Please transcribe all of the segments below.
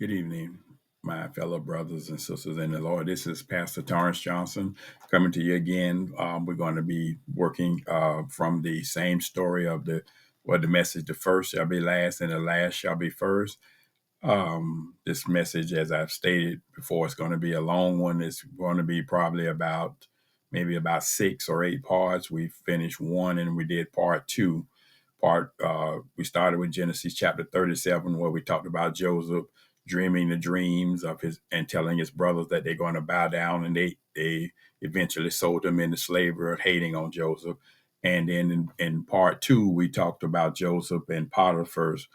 Good evening, my fellow brothers and sisters in the Lord. This is Pastor Torrance Johnson coming to you again. We're going to be working from the same story of the message: the first shall be last, and the last shall be first. This message, as I've stated before, is going to be a long one. It's going to be probably maybe about 6 or 8 parts. We finished one and we did part two. We started with Genesis chapter 37, where we talked about Joseph dreaming the dreams of his and telling his brothers that they're going to bow down, and they eventually sold him into slavery, hating on Joseph. And then in part two, we talked about Joseph and Potiphar's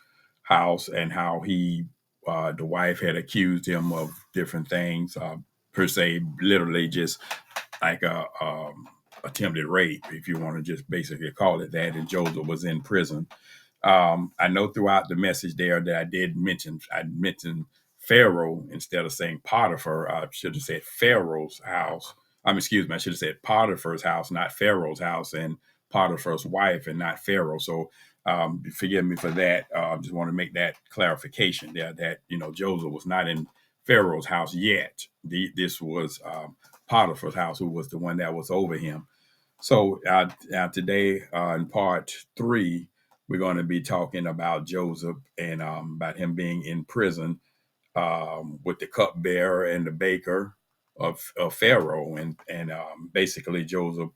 house and how the wife had accused him of different things, per se, literally just like a attempted rape, if you want to just basically call it that. And Joseph was in prison. I know throughout the message there that I mentioned Pharaoh instead of saying Potiphar. I should have said Pharaoh's house. Excuse me, I should have said Potiphar's house, not Pharaoh's house, and Potiphar's wife, and not Pharaoh. So forgive me for that. Just want to make that clarification there that Joseph was not in Pharaoh's house yet. This was Potiphar's house, who was the one that was over him. So today, in part three, we're going to be talking about Joseph and about him being in prison with the cupbearer and the baker of Pharaoh. And basically, Joseph,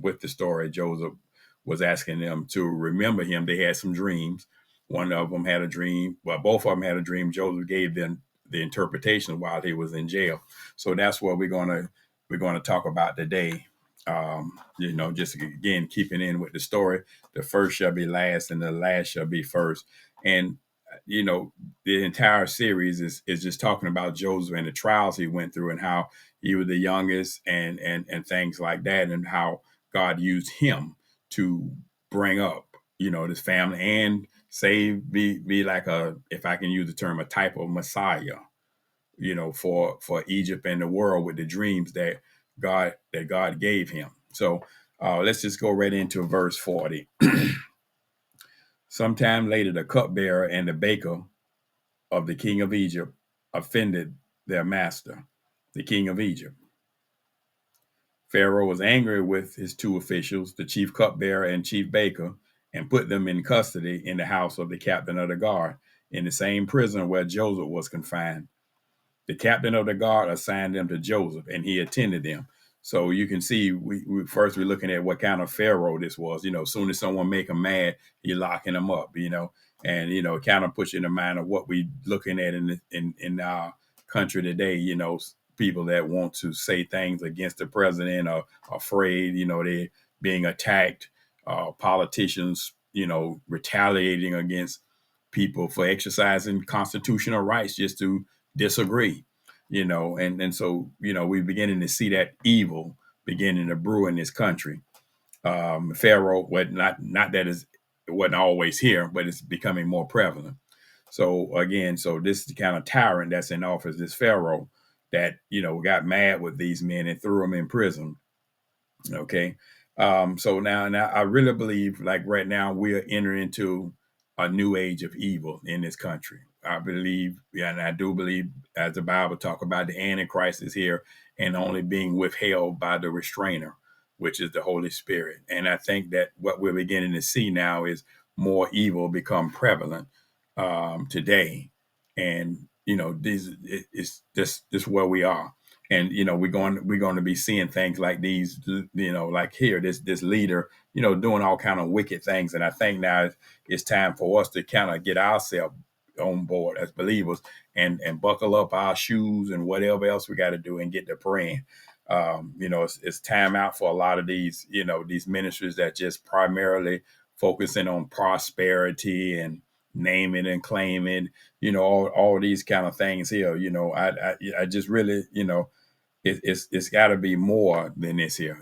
with the story, Joseph was asking them to remember him. They had some dreams. One of them had a dream. Well, both of them had a dream. Joseph gave them the interpretation while he was in jail. So that's what we're going to talk about today. Just again, keeping in with the story, the first shall be last and the last shall be first. And, the entire series is just talking about Joseph and the trials he went through and how he was the youngest and things like that, and how God used him to bring up, this family and save, be like if I can use the term, a type of Messiah, for Egypt and the world with the dreams that God gave him. So let's just go right into verse 40. Sometime later, the cupbearer and the baker of the king of Egypt offended their master, the king of Egypt. Pharaoh was angry with his two officials, the chief cupbearer and chief baker, and put them in custody in the house of the captain of the guard, in the same prison where Joseph was confined. The captain of the guard assigned them to Joseph, and he attended them. So you can see, we're looking at what kind of Pharaoh this was. As soon as someone make him mad, he locking them up. And it kind of puts you in the mind of what we looking at in our country today. People that want to say things against the president are afraid. They're being attacked. Politicians, retaliating against people for exercising constitutional rights just to disagree, and so we're beginning to see that evil beginning to brew in this country. Pharaoh, what not that is it wasn't always here, but it's becoming more prevalent. So again, this is the kind of tyrant that's in office, this Pharaoh that got mad with these men and threw them in prison. Okay. So now I really believe, like, right now we're entering into a new age of evil in this country. I believe, yeah, and I do believe, as the Bible talk about, the Antichrist is here and only being withheld by the restrainer, which is the Holy Spirit. And I think that what we're beginning to see now is more evil become prevalent today. And it's this where we are. And we're going to be seeing things like these, like here, this leader, doing all kind of wicked things. And I think now it's time for us to kind of get ourselves on board as believers and buckle up our shoes and whatever else we got to do and get to praying. It's time out for a lot of these ministries that just primarily focusing on prosperity and naming and claiming, all these kind of things here. I just really, it's got to be more than this here.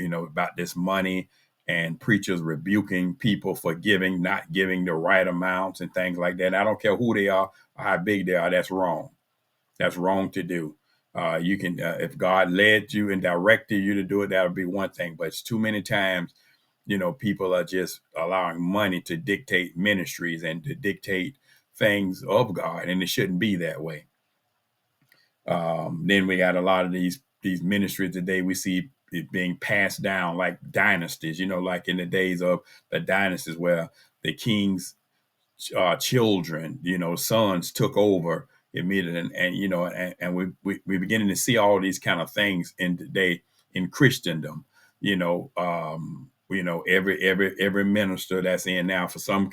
About this money and preachers rebuking people for not giving the right amounts and things like that. And I don't care who they are or how big they are. That's wrong. That's wrong to do. You can, if God led you and directed you to do it, that'll be one thing. But it's too many times, people are just allowing money to dictate ministries and to dictate things of God, and it shouldn't be that way. Then we got a lot of these ministries today. We see it being passed down like dynasties, like in the days of the dynasties where the kings children, sons took over immediately, and we beginning to see all these kind of things in today in Christendom. Every minister that's in now for some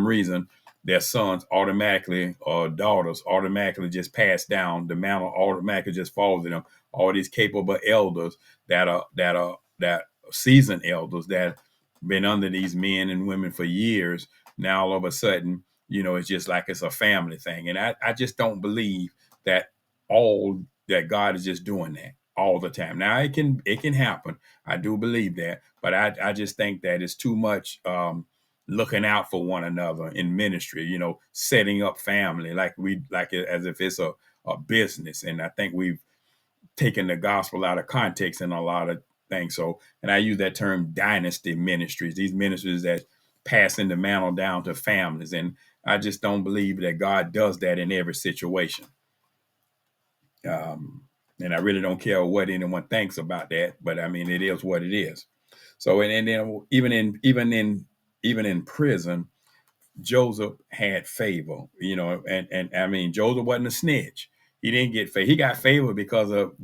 reason, their sons automatically or daughters automatically just pass down the mantle, automatically just falls to them. All these capable elders that seasoned elders that been under these men and women for years, now all of a sudden, it's just like it's a family thing. And I just don't believe that all that God is just doing that all the time. Now it can happen. I do believe that, but I just think that it's too much looking out for one another in ministry, setting up family like it as if it's a business. And I think we've taken the gospel out of context in a lot of things. So, and I use that term dynasty ministries, these ministries that passing the mantle down to families. And I just don't believe that God does that in every situation. And I really don't care what anyone thinks about that, but I mean, it is what it is. So, and then even in prison, Joseph had favor, and I mean Joseph wasn't a snitch. He didn't get favor. He got favor because of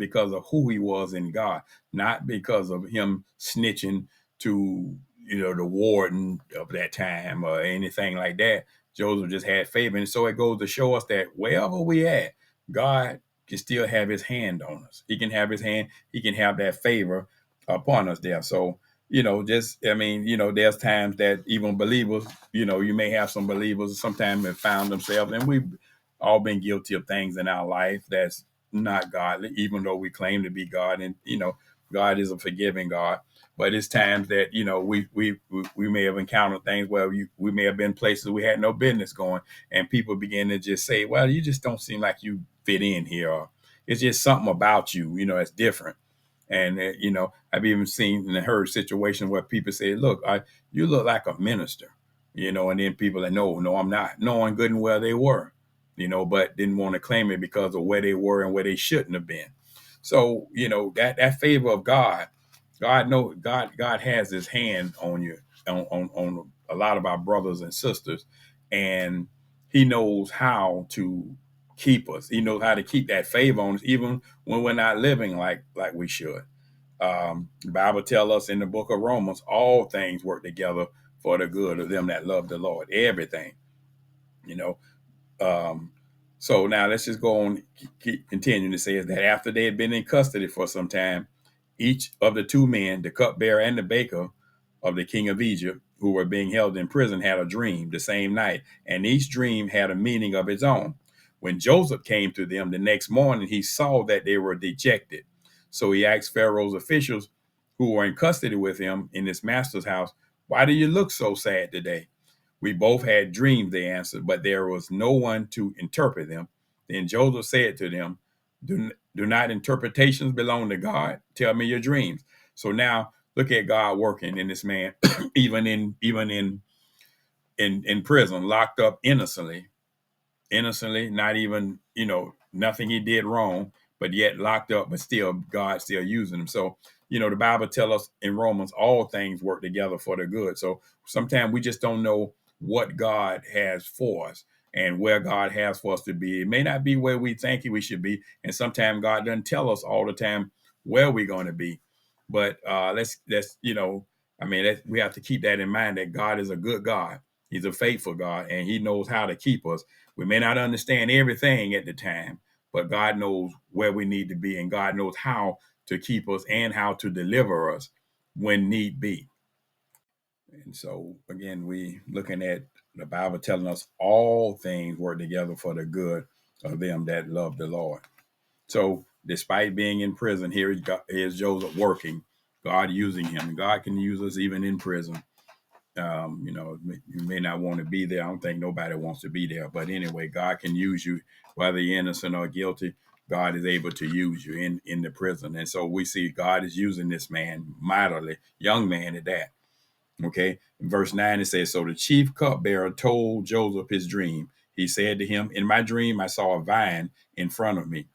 who he was in God, not because of him snitching to the warden of that time or anything like that. Joseph just had favor, and so it goes to show us that wherever we at, God can still have His hand on us. He can have His hand. He can have that favor upon us there. So just I mean, there's times that even believers, you may have some believers sometimes have found themselves, and we've all been guilty of things in our life that's not godly, even though we claim to be God, and God is a forgiving God. But it's times that we may have encountered things where we may have been places we had no business going, and people begin to just say, "Well, you just don't seem like you fit in here," or "It's just something about you, that's different." And I've even seen and heard situations where people say, "Look, you look like a minister," and then people are, no, I'm not, knowing good and well they were, but didn't want to claim it because of where they were and where they shouldn't have been. So that favor of God, God has His hand on you, on a lot of our brothers and sisters, and He knows how to keep us. He knows how to keep that favor on us, even when we're not living like we should. The Bible tells us in the book of Romans, all things work together for the good of them that love the Lord. Everything, you know. Um, so now let's just go on, keep continuing to say is that after they had been in custody for some time, each of the two men, the cupbearer and the baker of the king of Egypt, who were being held in prison, had a dream the same night, and each dream had a meaning of its own. When Joseph came to them the next morning, he saw that they were dejected. So he asked Pharaoh's officials who were in custody with him in his master's house, "Why do you look so sad today?" "We both had dreams," they answered, "but there was no one to interpret them." Then Joseph said to them, do not interpretations belong to God? Tell me your dreams. So now look at God working in this man, even in prison, locked up innocently, not even, nothing he did wrong, but yet locked up, but still God still using him. So, the Bible tells us in Romans, all things work together for the good. So sometimes we just don't know what God has for us and where God has for us to be. It may not be where we think we should be. And sometimes God doesn't tell us all the time where we're going to be. But I mean, we have to keep that in mind that God is a good God. He's a faithful God, and He knows how to keep us. We may not understand everything at the time, but God knows where we need to be, and God knows how to keep us and how to deliver us when need be. And so, again, we looking at the Bible telling us all things work together for the good of them that love the Lord. So, despite being in prison, here's Joseph working, God using him. God can use us even in prison. You may not want to be there. I don't think nobody wants to be there. But anyway, God can use you, whether you're innocent or guilty. God is able to use you in the prison. And so we see God is using this man mightily, young man at that. Okay. In verse 9, it says, so the chief cupbearer told Joseph his dream. He said to him, in my dream, I saw a vine in front of me,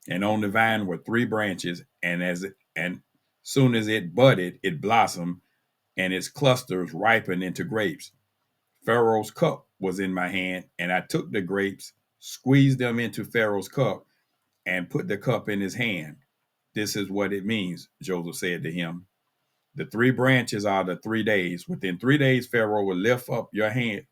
and on the vine were three branches, and soon as it budded, it blossomed, and its clusters ripened into grapes. Pharaoh's cup was in my hand, and I took the grapes, squeezed them into Pharaoh's cup, and put the cup in his hand. This is what it means, Joseph said to him. The three branches are the 3 days. Within 3 days, Pharaoh will lift up your hand,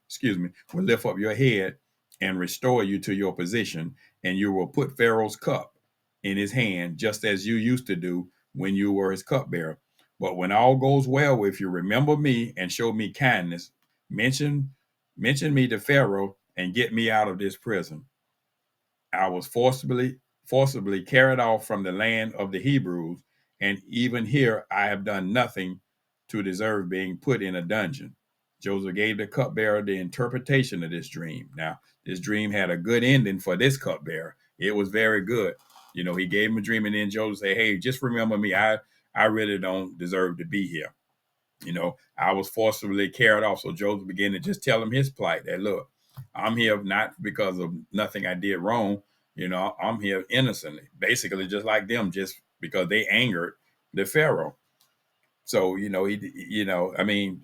will lift up your head and restore you to your position, and you will put Pharaoh's cup in his hand, just as you used to do when you were his cupbearer. But when all goes well, if you remember me and show me kindness, mention mention me to Pharaoh and get me out of this prison. I was forcibly carried off from the land of the Hebrews, and even here I have done nothing to deserve being put in a dungeon. Joseph gave the cupbearer the interpretation of this dream. Now, this dream had a good ending for this cupbearer. It was very good. He gave him a dream, and then Joseph said, hey, just remember me. I really don't deserve to be here. I was forcibly carried off. So Joseph began to just tell him his plight, that look, I'm here not because of nothing I did wrong. I'm here innocently, basically just like them, just because they angered the Pharaoh. So, I mean,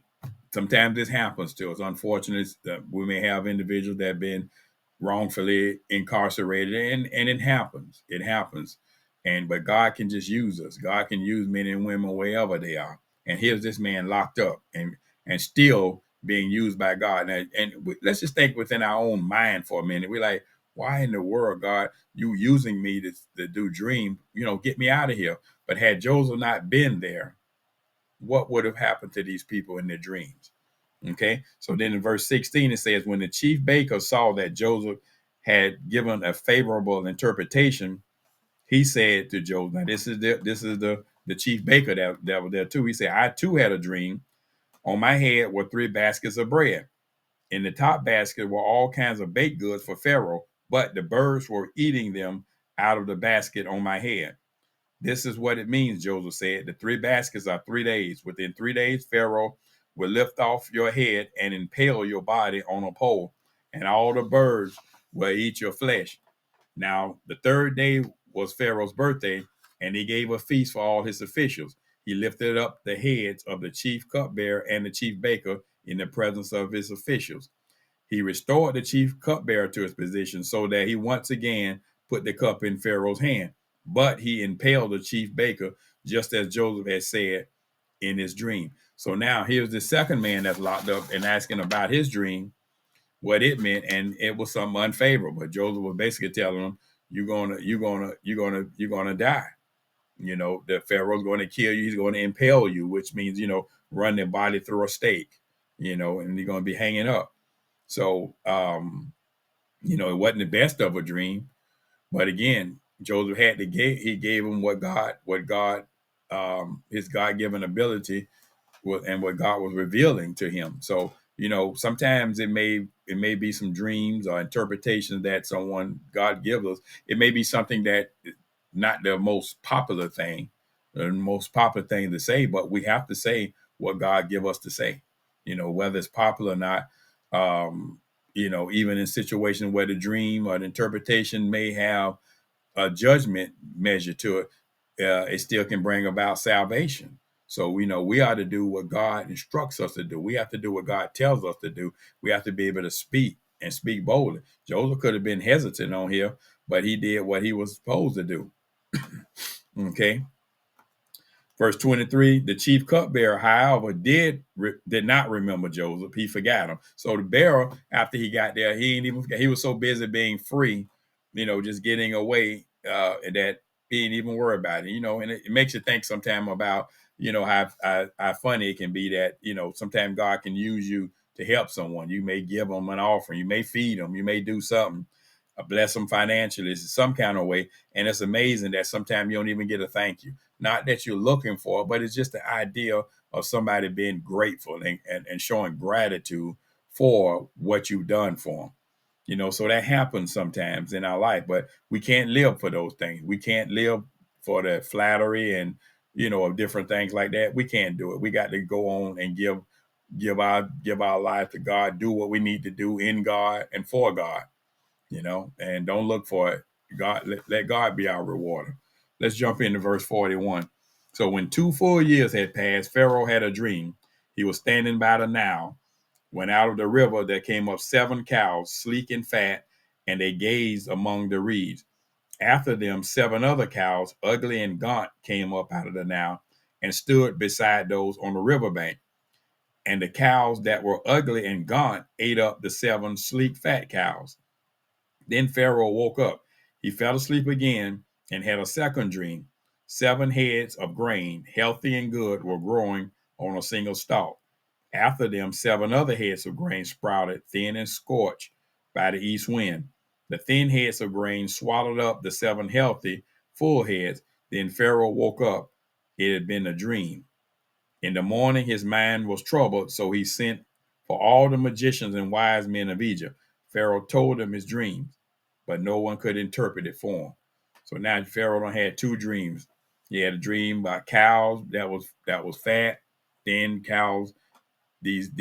sometimes this happens to us. Unfortunately, that we may have individuals that have been wrongfully incarcerated, and it happens. It happens. But God can just use us. God can use men and women wherever they are. And here's this man locked up and still being used by God. And let's just think within our own mind for a minute. We're like, why in the world, God, you using me to do dream? Get me out of here. But had Joseph not been there, what would have happened to these people in their dreams? Okay. So then in verse 16, it says, when the chief baker saw that Joseph had given a favorable interpretation, he said to Joseph, now this is the chief baker that was there too. He said, I too had a dream. On my head were three baskets of bread. In the top basket were all kinds of baked goods for Pharaoh, but the birds were eating them out of the basket on my head. This is what it means, Joseph said. The three baskets are 3 days. Within 3 days, Pharaoh will lift off your head and impale your body on a pole, and all the birds will eat your flesh. Now, the third day was Pharaoh's birthday, and he gave a feast for all his officials. He lifted up the heads of the chief cupbearer and the chief baker in the presence of his officials. He restored the chief cupbearer to his position so that he once again put the cup in Pharaoh's hand. But he impaled the chief baker, just as Joseph had said in his dream. So now here's the second man that's locked up and asking about his dream, what it meant, and it was something unfavorable. Joseph was basically telling him, you're gonna die. The Pharaoh's going to kill you. He's going to impale you, which means, run their body through a stake, and you're going to be hanging up. So, it wasn't the best of a dream, but again, Joseph had to give. He gave him his God-given ability, and what God was revealing to him. So, sometimes it may be some dreams or interpretations that someone God gives us. It may be something that not the most popular thing, the most popular thing to say, but we have to say what God give us to say. Whether it's popular or not. Even in situations where the dream or the interpretation may have a judgment measure to it, it still can bring about salvation. So we ought to do what God instructs us to do. We have to do what God tells us to do. We have to be able to speak and speak boldly. Joseph could have been hesitant on here, but he did what he was supposed to do. Okay. Verse 23, the chief cupbearer, however, did not remember Joseph. He forgot him. So the bearer, after he got there, he was so busy being free, just getting away, that he didn't even worry about it. And it makes you think sometime about, how funny it can be that, sometimes God can use you to help someone. You may give them an offering, you may feed them, you may do something, bless them financially, some kind of way. And it's amazing that sometimes you don't even get a thank you. Not that you're looking for, but it's just the idea of somebody being grateful and showing gratitude for what you've done for them. So that happens sometimes in our life, but we can't live for those things. We can't live for the flattery and, of different things like that. We can't do it. We got to go on and give give our life to God, do what we need to do in God and for God, and don't look for it. God, let God be our rewarder. Let's jump into verse 41. So when 2 full years had passed, Pharaoh had a dream. He was standing by the Nile, when out of the river there came up 7 cows, sleek and fat, and they gazed among the reeds. After them, 7 other cows, ugly and gaunt, came up out of the Nile and stood beside those on the riverbank. And the cows that were ugly and gaunt ate up the 7 sleek, fat cows. Then Pharaoh woke up. He fell asleep again and had a second dream. 7 heads of grain, healthy and good, were growing on a single stalk. After them, 7 other heads of grain sprouted, thin and scorched by the east wind. The thin heads of grain swallowed up the 7 healthy, full heads. Then Pharaoh woke up. It had been a dream. In the morning, his mind was troubled, so he sent for all the magicians and wise men of Egypt. Pharaoh told them his dreams, but no one could interpret it for him. So now Pharaoh done had 2 dreams. He had a dream about cows that was fat, thin cows. These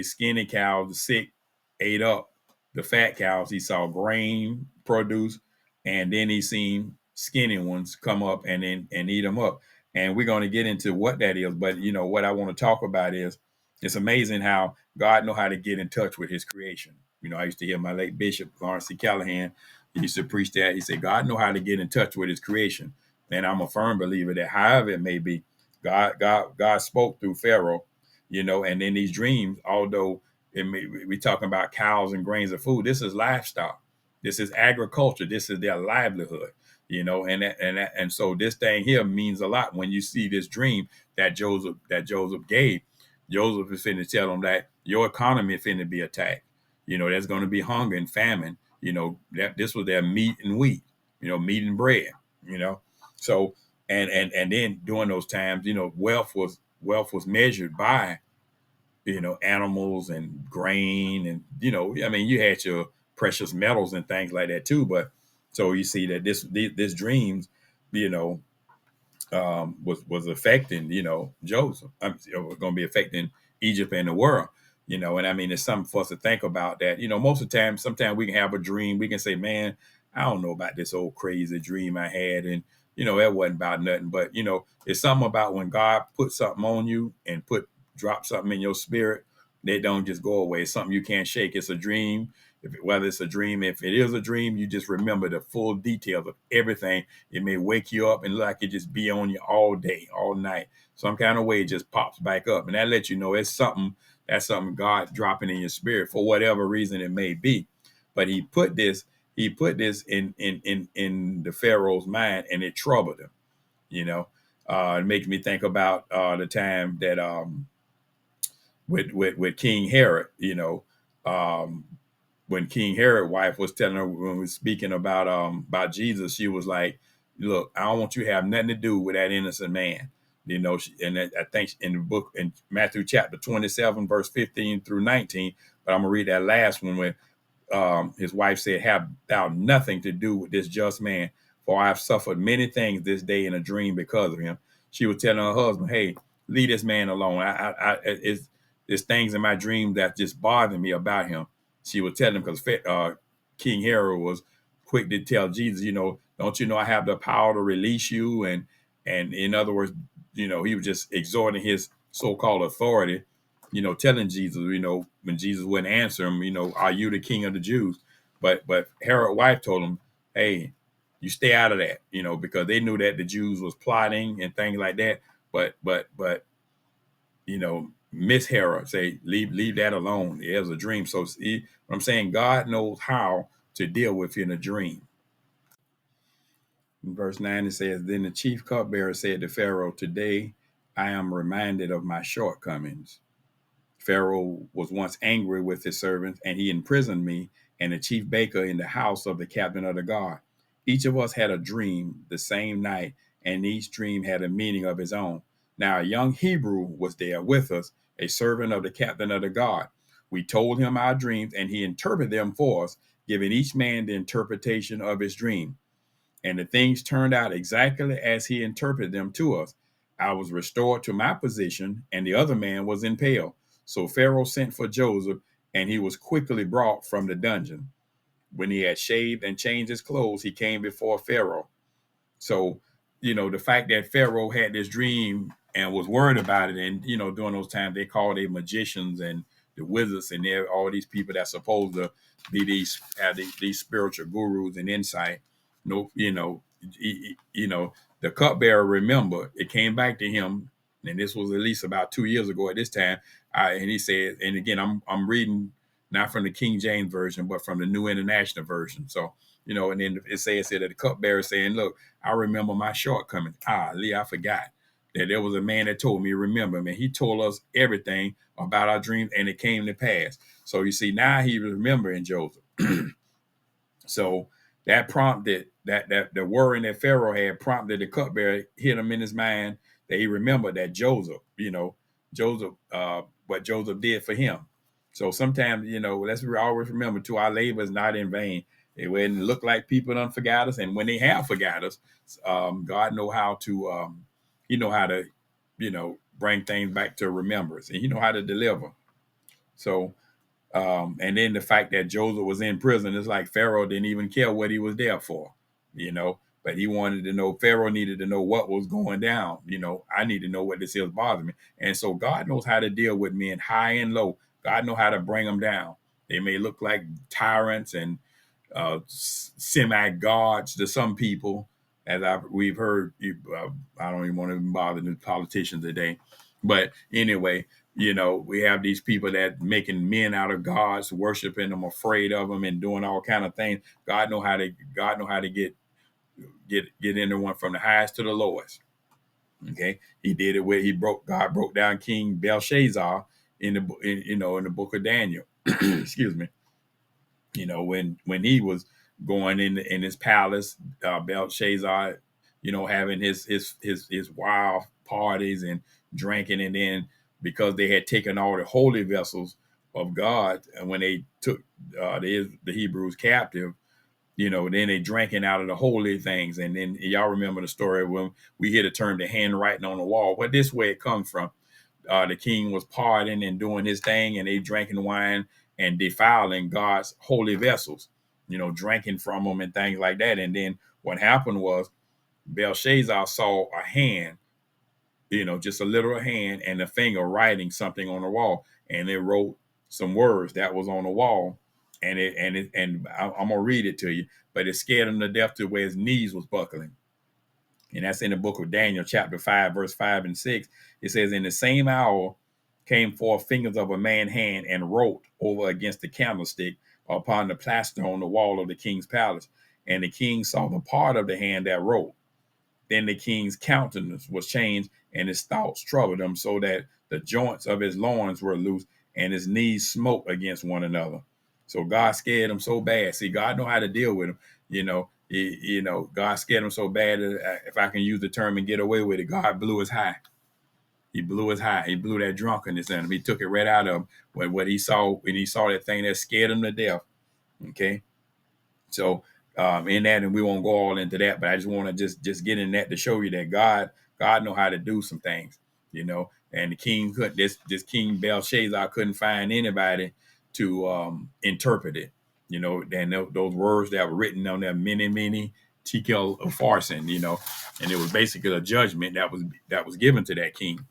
skinny cows, the sick, ate up the fat cows. He saw grain produce, and then he seen skinny ones come up and eat them up. And we're going to get into what that is. But what I want to talk about is it's amazing how God know how to get in touch with His creation. I used to hear my late Bishop Lawrence C. Callahan. He used to preach that. He said God know how to get in touch with His creation, and I'm a firm believer that however it may be, God spoke through Pharaoh, and in these dreams, although we talking about cows and grains of food, this is livestock, this is agriculture, this is their livelihood, and so this thing here means a lot when you see this dream that Joseph gave. Joseph is finna tell them that your economy is finna be attacked. There's going to be hunger and famine. That this was their meat and wheat. Meat and bread. So and then during those times, wealth was measured by animals and grain, and you had your precious metals and things like that too. But so you see that this dreams, you know, was affecting, Joseph. Was going to be affecting Egypt and the world, And I mean, it's something for us to think about. That most of the time, sometimes we can have a dream. We can say, "Man, I don't know about this old crazy dream I had," and that wasn't about nothing. But it's something about when God put something on you and drop something in your spirit. They don't just go away. It's something you can't shake. It's a dream. Whether it's a dream, if it is a dream, you just remember the full details of everything. It may wake you up and look like it just be on you all day, all night. Some kind of way it just pops back up. And that lets you know that's something God dropping in your spirit for whatever reason it may be. But he put this in the Pharaoh's mind, and it troubled him. It makes me think about the time that with King Herod, um, when King Herod's wife was telling her, when we was speaking about Jesus, she was like, "Look, I don't want you to have nothing to do with that innocent man." And I think in the book in Matthew chapter 27, verse 15 through 19. But I'm gonna read that last one when his wife said, "Have thou nothing to do with this just man, for I have suffered many things this day in a dream because of him." She was telling her husband, "Hey, leave this man alone. There's things in my dream that just bother me about him." She was telling him because King Herod was quick to tell Jesus, "Don't you know I have the power to release you?" And in other words, he was just exhorting his so-called authority, telling Jesus, when Jesus wouldn't answer him, "Are you the king of the Jews?" But Herod's wife told him, "Hey, you stay out of that," because they knew that the Jews was plotting and things like that. But Miss Herod say, leave that alone. It was a dream. So see, what I'm saying, God knows how to deal with you in a dream. In verse 9, it says, "Then the chief cupbearer said to Pharaoh, today I am reminded of my shortcomings. Pharaoh was once angry with his servants, and he imprisoned me and the chief baker in the house of the captain of the guard. Each of us had a dream the same night, and each dream had a meaning of its own. Now, a young Hebrew was there with us, a servant of the captain of the guard. We told him our dreams, and he interpreted them for us, giving each man the interpretation of his dream. And the things turned out exactly as he interpreted them to us. I was restored to my position, and the other man was impaled. So Pharaoh sent for Joseph, and he was quickly brought from the dungeon. When he had shaved and changed his clothes, he came before Pharaoh. So, the fact that Pharaoh had this dream and was worried about it, and during those times they called they magicians and the wizards, and they're all these people that's supposed to be these spiritual gurus and insight. No, the cupbearer, remember, it came back to him, and this was at least about 2 years ago at this time. And he said, and again, I'm reading not from the King James version, but from the New International Version. So, and then it said that the cupbearer saying, "Look, I remember my shortcomings. Lee, I forgot that there was a man that told me, remember, man, he told us everything about our dreams, and it came to pass." So you see, now he remembering Joseph. So that prompted that the worrying that Pharaoh had prompted the cupbearer, hit him in his mind that he remembered that Joseph, what Joseph did for him. So sometimes, let's always remember too, our labor is not in vain. It wouldn't look like people don't forgot us, and when they have forgot us, God know how to, He know how to, bring things back to remembrance, and He know how to deliver. So and then the fact that Joseph was in prison, it's like Pharaoh didn't even care what he was there for, but he wanted to know, Pharaoh needed to know what was going down. I need to know what this is bothering me. And so God knows how to deal with men high and low. God knows how to bring them down. They may look like tyrants and semi-gods to some people, as we've heard. I don't even want to bother the politicians today. But anyway, we have these people that making men out of gods, worshiping them, afraid of them, and doing all kind of things. God know how to get anyone from the highest to the lowest. Okay, He did it with God broke down King Belshazzar in the book of Daniel. Excuse me. When he was going in his palace, Belshazzar, having his wild parties and drinking, and then because they had taken all the holy vessels of God, and when they took the Hebrews captive, then they drinking out of the holy things, and then y'all remember the story when we hear the term the handwriting on the wall. But this way it comes from. The king was partying and doing his thing, and they drinking wine and defiling God's holy vessels, drinking from them and things like that. And then what happened was Belshazzar saw a hand, just a literal hand and a finger writing something on the wall, and it wrote some words that was on the wall. And I'm gonna read it to you, but it scared him to death to where his knees was buckling. And that's in the book of Daniel, chapter 5, verse 5 and 6. It says, "In the same hour came forth fingers of a man's hand and wrote over against the candlestick upon the plaster on the wall of the king's palace. And the king saw the part of the hand that wrote. Then the king's countenance was changed, and his thoughts troubled him, so that the joints of his loins were loose, and his knees smote against one another." So God scared him so bad. See, God know how to deal with him. God scared him so bad that, if I can use the term and get away with it, God blew his high. He blew his high. He blew that drunkenness in him. He took it right out of him when he saw that thing that scared him to death. Okay. So in that, and we won't go all into that, but I just want to just get in that to show you that God know how to do some things, and the king could this King Belshazzar couldn't find anybody to interpret it, and those words that were written on that many tekel of farson, and it was basically a judgment that was given to that king,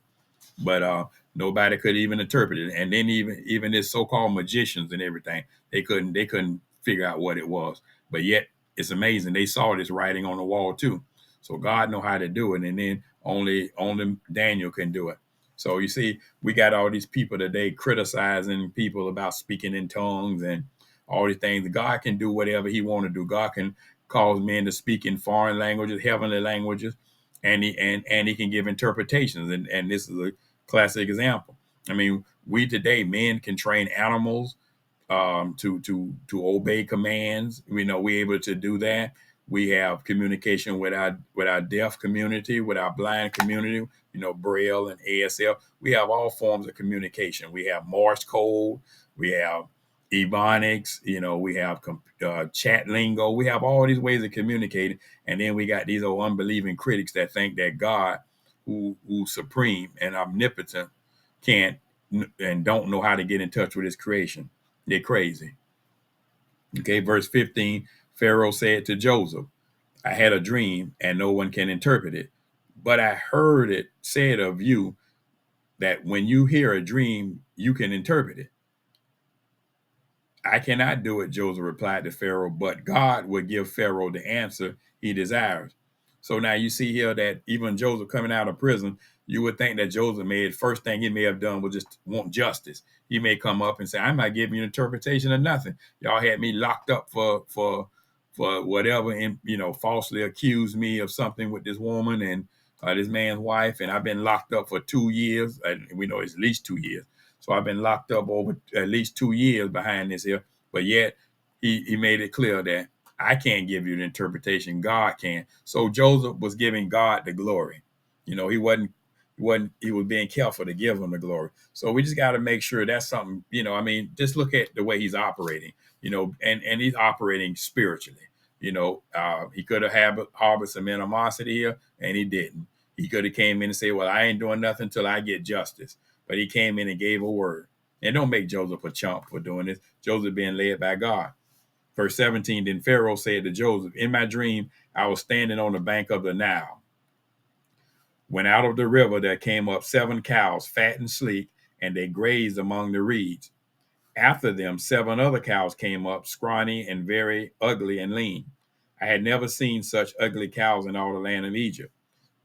but nobody could even interpret it. And then even this so-called magicians and everything, they couldn't figure out what it was. But yet it's amazing, they saw this writing on the wall too. So God know how to do it, and then only Daniel can do it. So you see, we got all these people today criticizing people about speaking in tongues and all these things. God can do whatever He want to do. God can cause men to speak in foreign languages, heavenly languages, and He can give interpretations. And this is a classic example. I mean, we today, men can train animals to obey commands. We're able to do that. We have communication with our deaf community, with our blind community. Braille and ASL. We have all forms of communication. We have Morse code. We have Ebonics. We have chat lingo. We have all these ways of communicating. And then we got these old unbelieving critics that think that God, who's supreme and omnipotent, can't and don't know how to get in touch with his creation. They're crazy. Okay, verse 15, Pharaoh said to Joseph, I had a dream and no one can interpret it. But I heard it said of you that when you hear a dream, you can interpret it. I cannot do it, Joseph replied to Pharaoh, but God will give Pharaoh the answer he desires. So now you see here that even Joseph coming out of prison, you would think that Joseph first thing he may have done was just want justice. He may come up and say, I'm not giving you an interpretation of nothing. Y'all had me locked up for whatever, and falsely accused me of something with this woman and this man's wife, and I've been locked up for 2 years. And we know it's at least 2 years. So I've been locked up over at least 2 years behind this here. But yet he made it clear that I can't give you the interpretation. God can. So Joseph was giving God the glory. He was being careful to give him the glory. So we just got to make sure that's something, just look at the way he's operating, and he's operating spiritually. He could have harbored some animosity here, and he didn't. He could have came in and said, well, I ain't doing nothing till I get justice. But he came in and gave a word. And don't make Joseph a chump for doing this. Joseph being led by God. Verse 17, then Pharaoh said to Joseph, in my dream, I was standing on the bank of the Nile. When out of the river there came up 7 cows, fat and sleek, and they grazed among the reeds. After them, 7 other cows came up, scrawny and very ugly and lean. I had never seen such ugly cows in all the land of Egypt.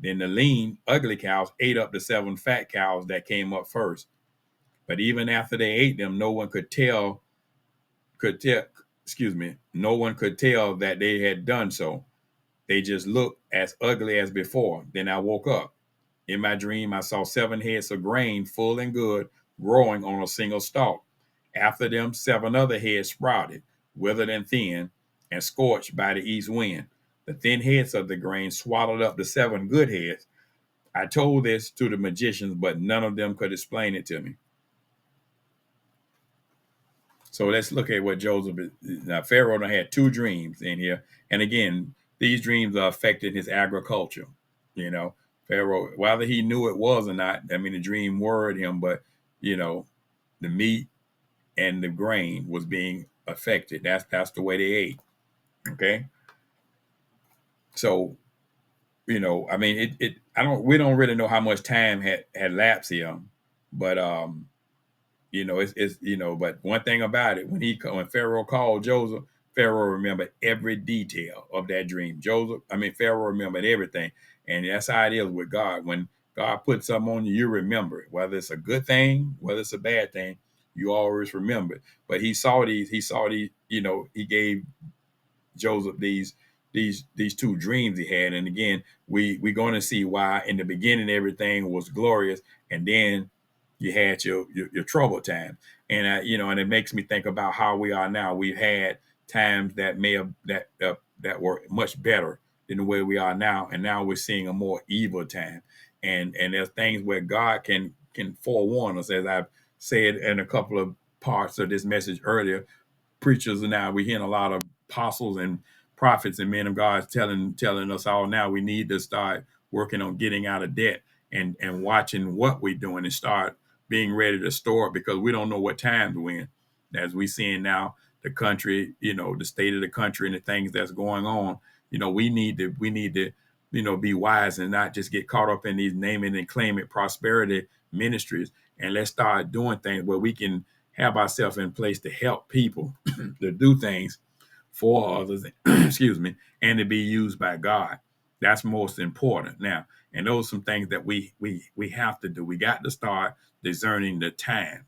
Then the lean, ugly cows ate up the 7 fat cows that came up first. But even after they ate them, no one could tell, no one could tell that they had done so. They just looked as ugly as before. Then I woke up. In my dream, I saw 7 heads of grain, full and good, growing on a single stalk. After them, 7 other heads sprouted, withered and thin, and scorched by the east wind. The thin heads of the grain swallowed up the 7 good heads. I told this to the magicians, but none of them could explain it to me. So let's look at what Joseph is. Now, Pharaoh had 2 dreams in here. And again, these dreams are affecting his agriculture. Pharaoh, whether he knew it was or not, the dream worried him, but, the meat and the grain was being affected. That's the way they ate. Okay. So, we don't really know how much time had lapsed here, but, but one thing about it, when Pharaoh called Joseph, Pharaoh remembered every detail of that dream. Pharaoh remembered everything. And that's how it is with God. When God puts something on you, you remember it. Whether it's a good thing, whether it's a bad thing, you always remember it. But he saw these, he gave Joseph these 2 dreams he had. And again, we're going to see why in the beginning everything was glorious, and then you had your trouble time. And and it makes me think about how we are now. We've had times that may have that were much better than the way we are now, and now we're seeing a more evil time. And there's things where God can forewarn us, as I've said in a couple of parts of this message earlier. Preachers now, we're hearing a lot of apostles and prophets and men of God telling us all now we need to start working on getting out of debt and watching what we're doing and start being ready to store, because we don't know what times we're in. As we seeing now, the country, the state of the country and the things that's going on, we need to be wise and not just get caught up in these name it and claim it prosperity ministries. And let's start doing things where we can have ourselves in place to help people to do things for others, excuse me, and to be used by God. That's most important now. And those are some things that we have to do. We got to start discerning the time.